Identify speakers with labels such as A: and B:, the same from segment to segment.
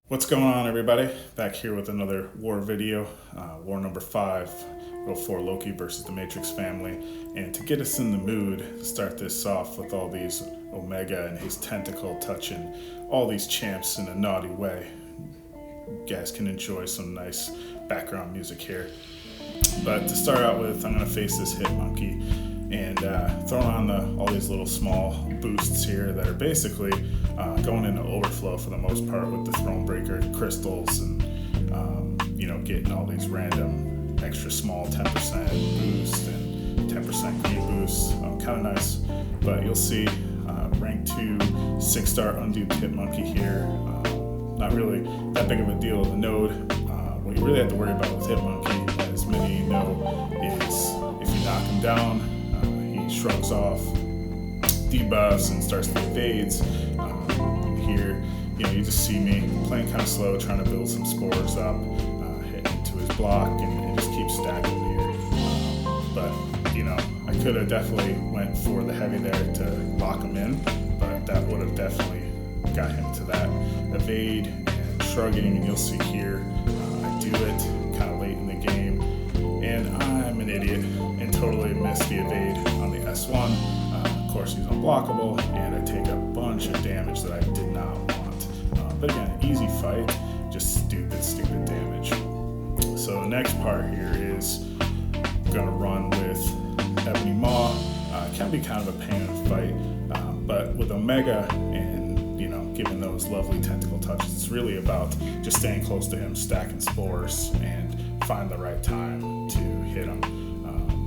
A: What's going on, everybody? Back here with another war video, war number 5, Rule 4 Loki versus the Matrix family. And to get us in the mood, start this off with all these Omega and his Tentacle Touching, all these champs in a naughty way. You guys can enjoy some nice background music here. But to start out with, I'm going to face this HitMonkey and throwing on all these little small boosts here that are basically going into overflow for the most part with the Thronebreaker crystals and getting all these random extra small 10% boost and 10% green boost. Kind of nice, but you'll see rank 2 6-star unduped HitMonkey here. Not really that big of a deal. The node, what you really have to worry about with HitMonkey, as many know, is if you knock him down, he shrugs off, debuffs, and starts to evades. Here, you just see me playing kind of slow, trying to build some spores up, hitting into his block, and just keep stacking here. But I could have definitely went for the heavy there to lock him in, but that would have definitely got him to that evade and shrugging. And you'll see here, I do it kind of late in the game, and I'm an idiot and totally missed the evade on the S1. Of course, he's unblockable, and I take a bunch of damage that I did not want. But again, easy fight, just stupid damage. So the next part here is I'm gonna run with Ebony Maw. Can be kind of a pain in the fight, but with Omega and giving those lovely tentacle touches, it's really about just staying close to him, stacking spores, and find the right time to hit him.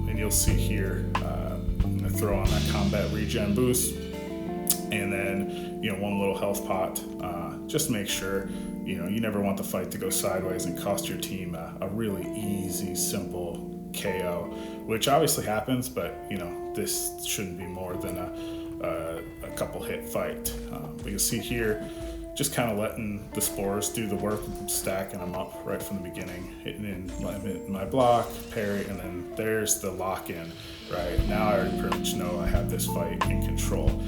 A: And you'll see here, I'm gonna throw on that combat regen boost, and then one little health pot. Just make sure you never want the fight to go sideways and cost your team a really easy, simple KO, which obviously happens, but this shouldn't be more than a couple hit fight. But you'll see here, just kind of letting the spores do the work, stacking them up right from the beginning, hitting in my block, parry, and then there's the lock-in. Right now, I already pretty much know I have this fight in control.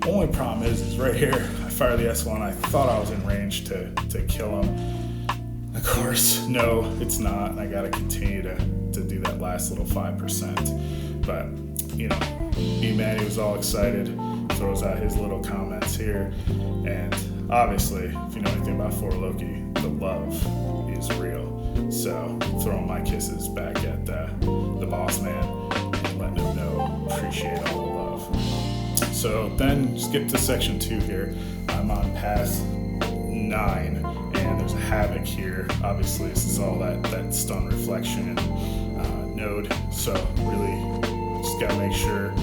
A: Only problem is right here, I fire the S1. I thought I was in range to kill him. Of course, no, it's not. I got to continue to do that last little 5%. But E-Man, he was all excited, throws out his little comments here, and obviously, if you know anything about 4 Loki, the love is real. So throwing my kisses back at the boss man and letting him know appreciate all the love. So then skip to section 2 here. I'm on path 9, and there's a Havoc here. Obviously, this is all that stun reflection node. So really just gotta make sure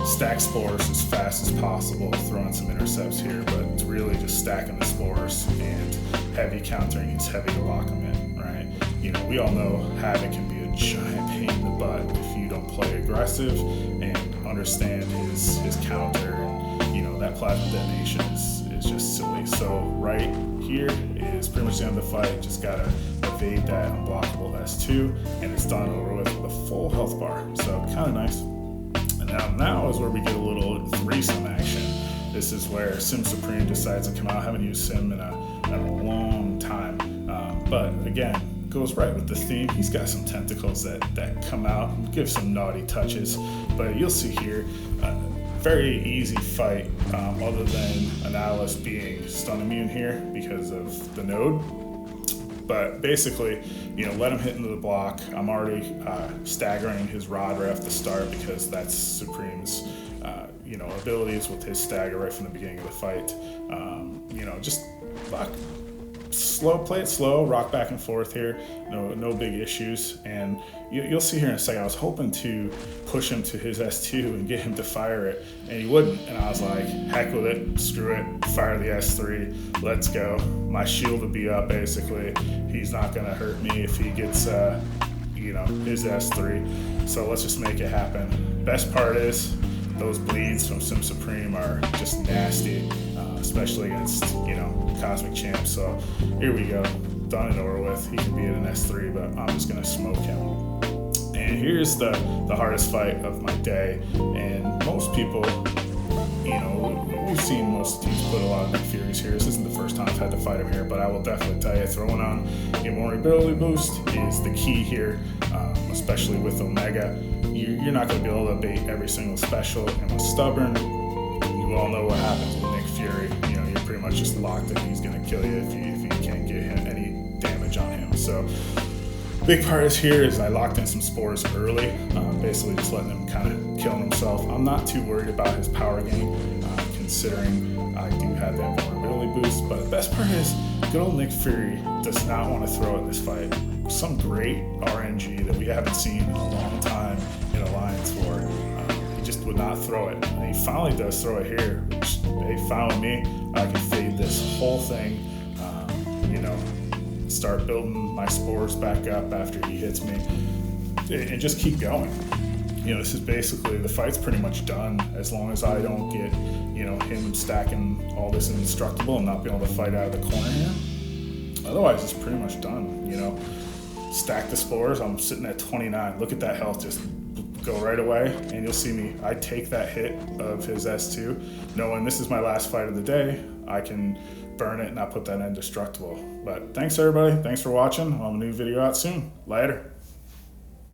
A: stack spores as fast as possible, throwing some intercepts here, but it's really just stacking the spores and heavy countering. It's heavy to lock them in, right? We all know Havoc can be a giant pain in the butt if you don't play aggressive and understand his counter, and that plasma detonation is just silly. So right here is pretty much the end of the fight. Just gotta evade that unblockable S2, and it's done over with a full health bar. So kind of nice. Now is where we get a little threesome action. This is where Sim Supreme decides to come out. I haven't used Sim in a long time, but again, goes right with the theme. He's got some tentacles that come out and give some naughty touches, but you'll see here, very easy fight, other than Analyst being stun immune here because of the node. But basically, let him hit into the block. I'm already staggering his rod right off the start because that's Supreme's, abilities with his stagger right from the beginning of the fight. Just play it slow, rock back and forth here. No big issues. And you'll see here in a second, I was hoping to push him to his S2 and get him to fire it, and he wouldn't. And I was like, heck with it, screw it, fire the S3, let's go. My shield would be up basically. He's not gonna hurt me if he gets his S3. So let's just make it happen. Best part is those bleeds from Sim Supreme are just nasty, especially against Cosmic Champs. So here we go, done and over with. He can be at an S3, but I'm just gonna smoke him. And here's the hardest fight of my day. And most people, we've seen most teams put a lot of fear series here. This isn't the first time I've had to fight him here, but I will definitely tell you, throwing on a vulnerability boost is the key here, especially with Omega. You're not going to be able to bait every single special, and with Stubborn, you all know what happens with Nick Fury. You know, you're pretty much just locked that he's going to kill you if you can't get him any damage on him. So big part is here is I locked in some spores early, basically just letting him kind of kill himself. I'm not too worried about his power gain, considering I do have that vulnerability boost, but the best part is good old Nick Fury does not want to throw in this fight. Some great RNG that we haven't seen in a long time in Alliance War. He just would not throw it. And he finally does throw it here, which, hey, fine with me. I can fade this whole thing, start building my spores back up after he hits me, and just keep going. This is basically, the fight's pretty much done as long as I don't get, him stacking all this indestructible and not being able to fight out of the corner here. Otherwise, it's pretty much done. Stack the spores. I'm sitting at 29. Look at that health just go right away, and you'll see me. I take that hit of his S2, knowing this is my last fight of the day. I can burn it and not put that indestructible. But thanks everybody. Thanks for watching. I'll have a new video out soon. Later.